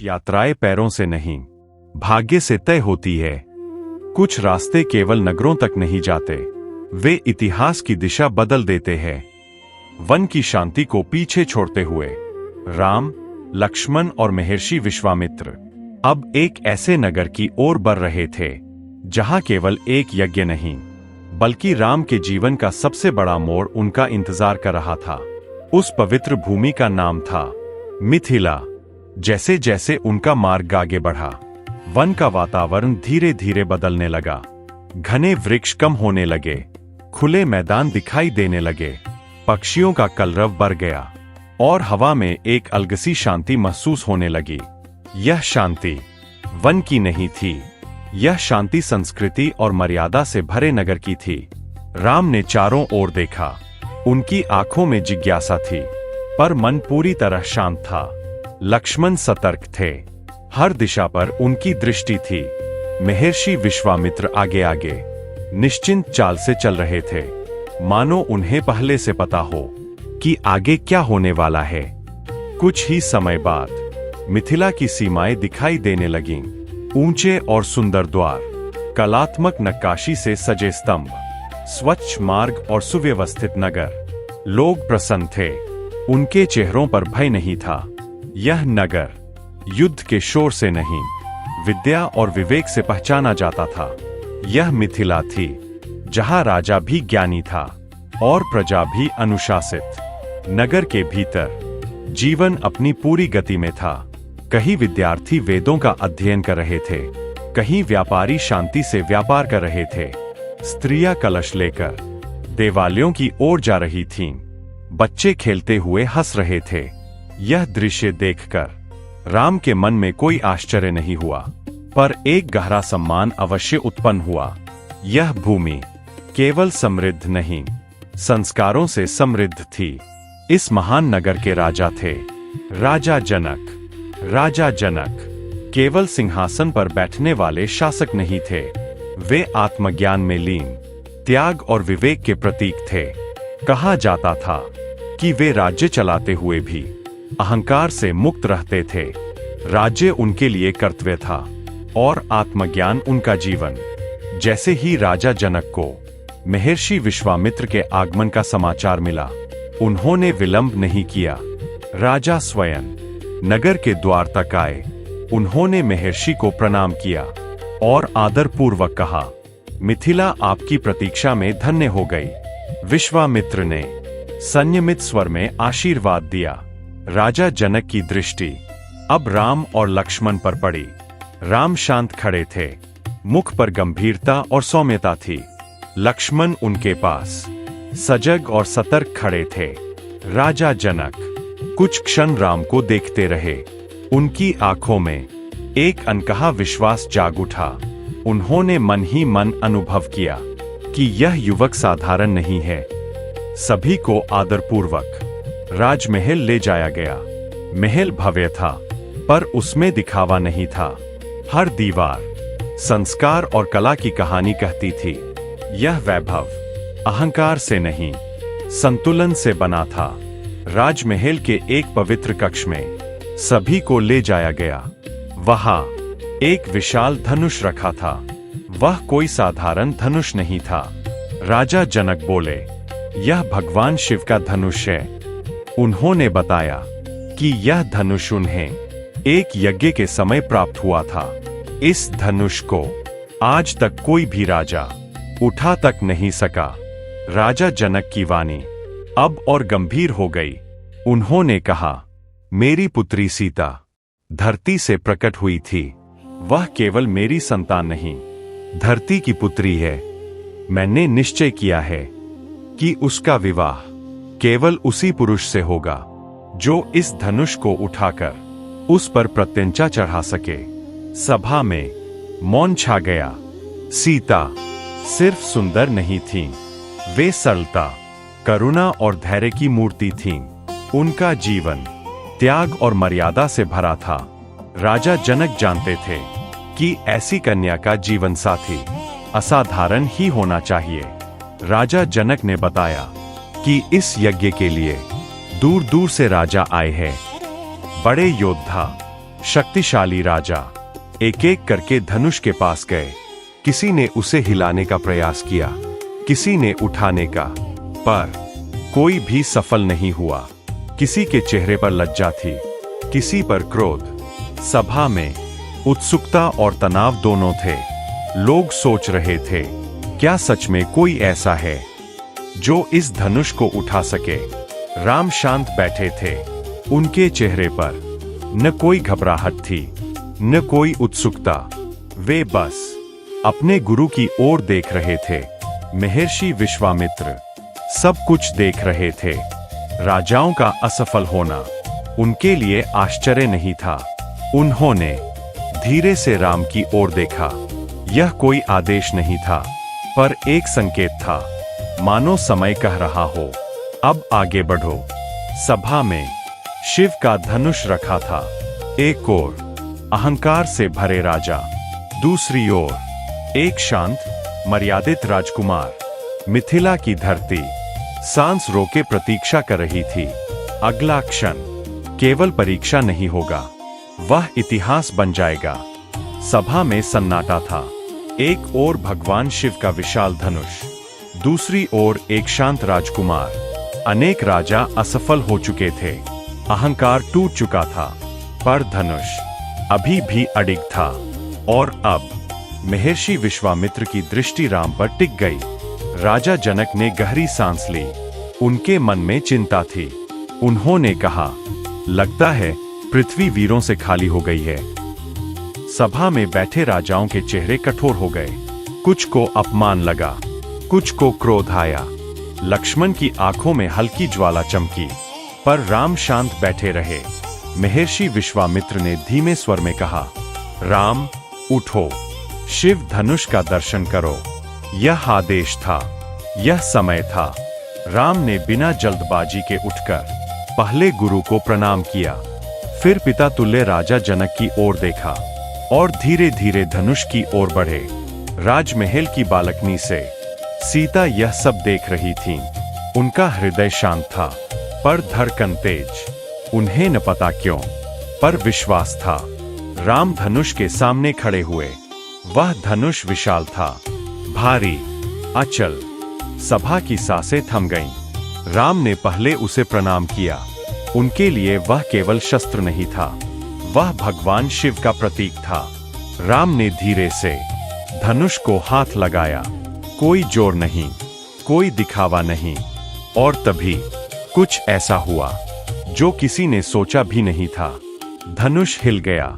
यात्राएं पैरों से नहीं, भाग्य से तय होती है। कुछ रास्ते केवल नगरों तक नहीं जाते, वे इतिहास की दिशा बदल देते हैं। वन की शांति को पीछे छोड़ते हुए राम, लक्ष्मण और महर्षि विश्वामित्र अब एक ऐसे नगर की ओर बढ़ रहे थे जहां केवल एक यज्ञ नहीं, बल्कि राम के जीवन का सबसे बड़ा मोड़ उनका इंतजार कर रहा था। उस पवित्र भूमि का नाम था मिथिला। जैसे जैसे उनका मार्ग आगे बढ़ा, वन का वातावरण धीरे धीरे बदलने लगा। घने वृक्ष कम होने लगे, खुले मैदान दिखाई देने लगे, पक्षियों का कलरव बढ़ गया और हवा में एक अलग सी शांति महसूस होने लगी। यह शांति वन की नहीं थी, यह शांति संस्कृति और मर्यादा से भरे नगर की थी। राम ने चारों ओर देखा, उनकी आंखों में जिज्ञासा थी, पर मन पूरी तरह शांत था। लक्ष्मण सतर्क थे, हर दिशा पर उनकी दृष्टि थी। महर्षि विश्वामित्र आगे आगे निश्चिंत चाल से चल रहे थे, मानो उन्हें पहले से पता हो कि आगे क्या होने वाला है। कुछ ही समय बाद मिथिला की सीमाएं दिखाई देने लगीं। ऊंचे और सुंदर द्वार, कलात्मक नक्काशी से सजे स्तंभ, स्वच्छ मार्ग और सुव्यवस्थित नगर। लोग प्रसन्न थे, उनके चेहरों पर भय नहीं था। यह नगर युद्ध के शोर से नहीं, विद्या और विवेक से पहचाना जाता था। यह मिथिला थी जहां राजा भी ज्ञानी था और प्रजा भी अनुशासित। नगर के भीतर जीवन अपनी पूरी गति में था। कहीं विद्यार्थी वेदों का अध्ययन कर रहे थे, कहीं व्यापारी शांति से व्यापार कर रहे थे। स्त्रियां कलश लेकर देवालयों की ओर जा रही थीं, बच्चे खेलते हुए हंस रहे थे। यह दृश्य देखकर राम के मन में कोई आश्चर्य नहीं हुआ, पर एक गहरा सम्मान अवश्य उत्पन्न हुआ। यह भूमि केवल समृद्ध नहीं, संस्कारों से समृद्ध थी। इस महान नगर के राजा थे राजा जनक। राजा जनक केवल सिंहासन पर बैठने वाले शासक नहीं थे, वे आत्मज्ञान में लीन, त्याग और विवेक के प्रतीक थे। कहा जाता था कि वे राज्य चलाते हुए भी अहंकार से मुक्त रहते थे। राज्य उनके लिए कर्तव्य था और आत्मज्ञान उनका जीवन। जैसे ही राजा जनक को महर्षि विश्वामित्र के आगमन का समाचार मिला, उन्होंने विलंब नहीं किया। राजा स्वयं नगर के द्वार तक आए। उन्होंने महर्षि को प्रणाम किया और आदरपूर्वक कहा, मिथिला आपकी प्रतीक्षा में धन्य हो गई। विश्वामित्र ने संयमित स्वर में आशीर्वाद दिया। राजा जनक की दृष्टि अब राम और लक्ष्मण पर पड़ी। राम शांत खड़े थे, मुख पर गंभीरता और सौम्यता थी। लक्ष्मण उनके पास सजग और सतर्क खड़े थे। राजा जनक कुछ क्षण राम को देखते रहे। उनकी आंखों में एक अनकहा विश्वास जाग उठा। उन्होंने मन ही मन अनुभव किया कि यह युवक साधारण नहीं है। सभी को आदरपूर्वक राजमहल ले जाया गया। महल भव्य था, पर उसमें दिखावा नहीं था। हर दीवार संस्कार और कला की कहानी कहती थी। यह वैभव अहंकार से नहीं, संतुलन से बना था। राजमहल के एक पवित्र कक्ष में सभी को ले जाया गया। वहां एक विशाल धनुष रखा था। वह कोई साधारण धनुष नहीं था। राजा जनक बोले, यह भगवान शिव का धनुष है। उन्होंने बताया कि यह धनुष उन्हें एक यज्ञ के समय प्राप्त हुआ था। इस धनुष को आज तक कोई भी राजा उठा तक नहीं सका। राजा जनक की वाणी अब और गंभीर हो गई। उन्होंने कहा, मेरी पुत्री सीता धरती से प्रकट हुई थी। वह केवल मेरी संतान नहीं, धरती की पुत्री है। मैंने निश्चय किया है कि उसका विवाह केवल उसी पुरुष से होगा जो इस धनुष को उठाकर उस पर प्रत्यंचा चढ़ा सके। सभा में मौन छा गया। सीता सिर्फ सुंदर नहीं थीं, वे सरलता, करुणा और धैर्य की मूर्ति थीं। उनका जीवन त्याग और मर्यादा से भरा था। राजा जनक जानते थे कि ऐसी कन्या का जीवन साथी असाधारण ही होना चाहिए। राजा जनक ने बताया कि इस यज्ञ के लिए दूर दूर से राजा आए हैं। बड़े योद्धा, शक्तिशाली राजा एक एक करके धनुष के पास गए। किसी ने उसे हिलाने का प्रयास किया, किसी ने उठाने का, पर कोई भी सफल नहीं हुआ। किसी के चेहरे पर लज्जा थी, किसी पर क्रोध। सभा में उत्सुकता और तनाव दोनों थे। लोग सोच रहे थे, क्या सच में कोई ऐसा है जो इस धनुष को उठा सके? राम शांत बैठे थे। उनके चेहरे पर न कोई घबराहट थी, न कोई उत्सुकता। वे बस अपने गुरु की ओर देख रहे थे। महर्षि विश्वामित्र सब कुछ देख रहे थे। राजाओं का असफल होना उनके लिए आश्चर्य नहीं था। उन्होंने धीरे से राम की ओर देखा। यह कोई आदेश नहीं था, पर एक संकेत था, मानो समय कह रहा हो, अब आगे बढ़ो। सभा में शिव का धनुष रखा था। एक ओर अहंकार से भरे राजा, दूसरी ओर एक शांत मर्यादित राजकुमार। मिथिला की धरती सांस रोके प्रतीक्षा कर रही थी। अगला क्षण केवल परीक्षा नहीं होगा, वह इतिहास बन जाएगा। सभा में सन्नाटा था। एक ओर भगवान शिव का विशाल धनुष, दूसरी ओर एक शांत राजकुमार। अनेक राजा असफल हो चुके थे, अहंकार टूट चुका था, पर धनुष अभी भी अडिग था। और अब महर्षि विश्वामित्र की दृष्टि राम पर टिक गई। राजा जनक ने गहरी सांस ली। उनके मन में चिंता थी। उन्होंने कहा, लगता है पृथ्वी वीरों से खाली हो गई है। सभा में बैठे राजाओं के चेहरे कठोर हो गए। कुछ को अपमान लगा, कुछ को क्रोध आया। लक्ष्मण की आंखों में हल्की ज्वाला चमकी, पर राम शांत बैठे रहे। महर्षि विश्वामित्र ने धीमे स्वर में कहा, राम उठो, शिव धनुष का दर्शन करो। यह आदेश था, यह समय था। राम ने बिना जल्दबाजी के उठकर पहले गुरु को प्रणाम किया, फिर पिता तुल्य राजा जनक की ओर देखा और धीरे धीरे धनुष की ओर बढ़े। राजमहल की बालकनी से सीता यह सब देख रही थीं। उनका हृदय शांत था, पर धड़कन तेज। उन्हें न पता क्यों, पर विश्वास था। राम धनुष के सामने खड़े हुए। वह धनुष विशाल था, भारी, अचल। सभा की सांसें थम गईं। राम ने पहले उसे प्रणाम किया। उनके लिए वह केवल शस्त्र नहीं था, वह भगवान शिव का प्रतीक था। राम ने धीरे से धनुष को हाथ लगाया। कोई जोर नहीं, कोई दिखावा नहीं। और तभी कुछ ऐसा हुआ जो किसी ने सोचा भी नहीं था। धनुष हिल गया।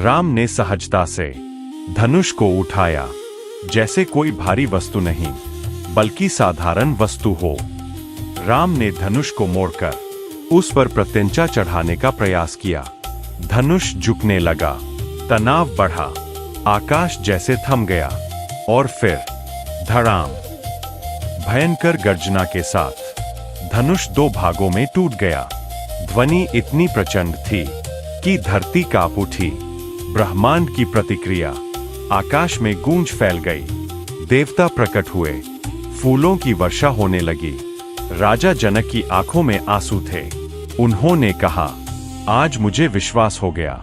राम ने सहजता से धनुष को उठाया, जैसे कोई भारी वस्तु नहीं, बल्कि साधारण वस्तु हो। राम ने धनुष को मोड़कर उस पर प्रत्यंचा चढ़ाने का प्रयास किया। धनुष झुकने लगा, तनाव बढ़ा, आकाश जैसे थम गया। और फिर धड़ाम, भयंकर गर्जना के साथ धनुष दो भागों में टूट गया। ध्वनि इतनी प्रचंड थी कि धरती कांप उठी। ब्रह्मांड की प्रतिक्रिया, आकाश में गूंज फैल गई। देवता प्रकट हुए, फूलों की वर्षा होने लगी। राजा जनक की आंखों में आंसू थे। उन्होंने कहा, आज मुझे विश्वास हो गया,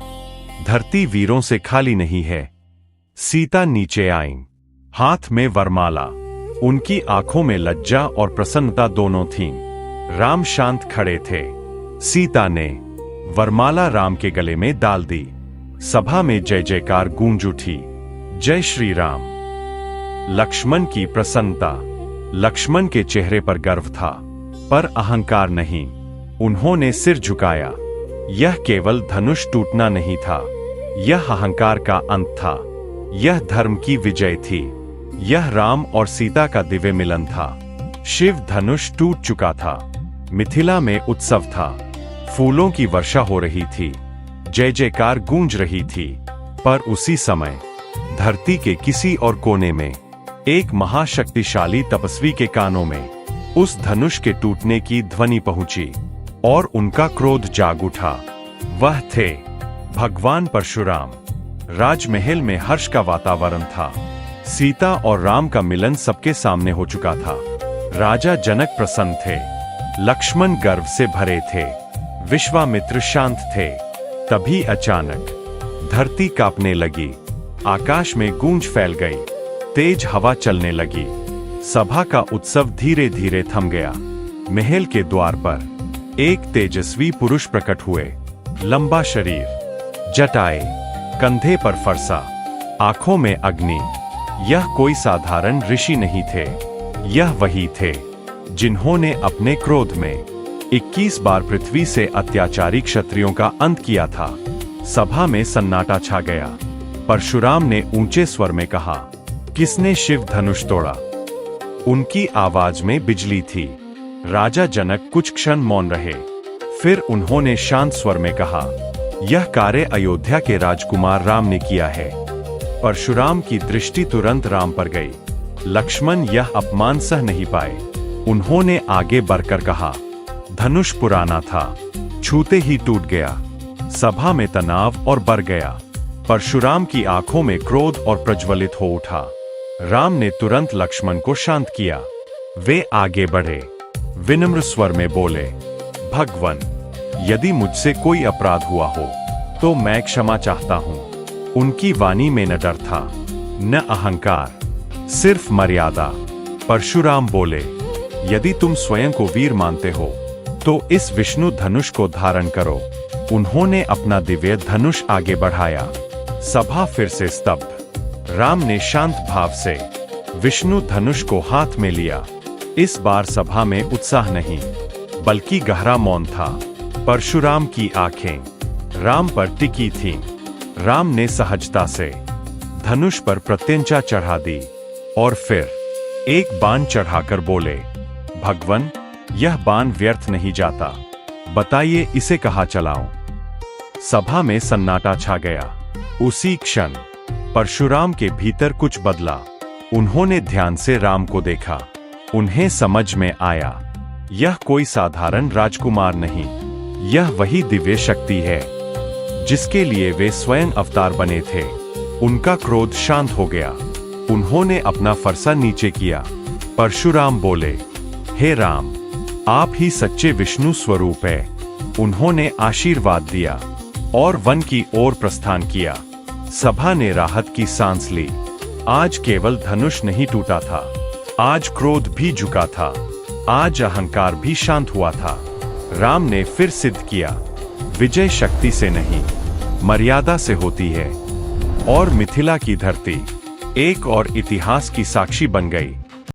धरती वीरों से खाली नहीं है। सीता नीचे आईं, हाथ में वरमाला। उनकी आंखों में लज्जा और प्रसन्नता दोनों थीं। राम शांत खड़े थे। सीता ने वरमाला राम के गले में डाल दी। सभा में जय जयकार गूंज उठी। जय श्री राम। लक्ष्मण की प्रसन्नता। लक्ष्मण के चेहरे पर गर्व था, पर अहंकार नहीं। उन्होंने सिर झुकाया। यह केवल धनुष टूटना नहीं था, यह अहंकार का अंत था। यह धर्म की विजय थी। यह राम और सीता का दिव्य मिलन था। शिव धनुष टूट चुका था। मिथिला में उत्सव था। फूलों की वर्षा हो रही थी, जय जयकार गूंज रही थी। पर उसी समय धरती के किसी और कोने में एक महाशक्तिशाली तपस्वी के कानों में उस धनुष के टूटने की ध्वनि पहुंची और उनका क्रोध जाग उठा। वह थे भगवान परशुराम। राजमहल में हर्ष का वातावरण था। सीता और राम का मिलन सबके सामने हो चुका था। राजा जनक प्रसन्न थे, लक्ष्मण गर्व से भरे थे, विश्वामित्र शांत थे। तभी अचानक धरती कांपने लगी, आकाश में गूंज फैल गई, तेज हवा चलने लगी। सभा का उत्सव धीरे धीरे थम गया। महल के द्वार पर एक तेजस्वी पुरुष प्रकट हुए। लंबा शरीर, जटाएं, कंधे पर फरसा, आंखों में अग्नि। यह कोई साधारण ऋषि नहीं थे, यह वही थे जिन्होंने अपने क्रोध में 21 बार पृथ्वी से अत्याचारी क्षत्रियों का अंत किया था। सभा में सन्नाटा छा गया। परशुराम ने ऊंचे स्वर में कहा, किसने शिव धनुष तोड़ा? उनकी आवाज में बिजली थी। राजा जनक कुछ क्षण मौन रहे, फिर उन्होंने शांत स्वर में कहा, यह कार्य अयोध्या के राजकुमार राम ने किया है। परशुराम की दृष्टि तुरंत राम पर गई। लक्ष्मण यह अपमान सह नहीं पाए। उन्होंने आगे बढ़कर कहा, धनुष पुराना था, छूते ही टूट गया। सभा में तनाव और बढ़ गया। परशुराम की आंखों में क्रोध और प्रज्वलित हो उठा। राम ने तुरंत लक्ष्मण को शांत किया। वे आगे बढ़े, विनम्र स्वर में बोले, भगवन, यदि मुझसे कोई अपराध हुआ हो तो मैं क्षमा चाहता हूं। उनकी वाणी में न डर था, न अहंकार, सिर्फ मर्यादा। परशुराम बोले, यदि तुम स्वयं को वीर मानते हो तो इस विष्णु धनुष को धारण करो। उन्होंने अपना दिव्य धनुष आगे बढ़ाया। सभा फिर से स्तब्ध। राम ने शांत भाव से विष्णु धनुष को हाथ में लिया। इस बार सभा में उत्साह नहीं, बल्कि गहरा मौन था। परशुराम की आंखें राम पर टिकी थीं। राम ने सहजता से धनुष पर प्रत्यंचा चढ़ा दी और फिर एक बाण चढ़ाकर बोले, भगवन, यह बाण व्यर्थ नहीं जाता, बताइए इसे कहाँ चलाऊं? सभा में सन्नाटा छा गया। उसी क्षण परशुराम के भीतर कुछ बदला। उन्होंने ध्यान से राम को देखा। उन्हें समझ में आया, यह कोई साधारण राजकुमार नहीं, यह वही दिव्य शक्ति है जिसके लिए वे स्वयं अवतार बने थे। उनका क्रोध शांत हो गया। उन्होंने अपना फरसा नीचे किया। परशुराम बोले, हे राम, आप ही सच्चे विष्णु स्वरूप है। उन्होंने आशीर्वाद दिया और वन की ओर प्रस्थान किया। सभा ने राहत की सांस ली। आज केवल धनुष नहीं टूटा था, आज क्रोध भी झुका था, आज अहंकार भी शांत हुआ था। राम ने फिर सिद्ध किया, विजय शक्ति से नहीं, मर्यादा से होती है। और मिथिला की धरती एक और इतिहास की साक्षी बन गई।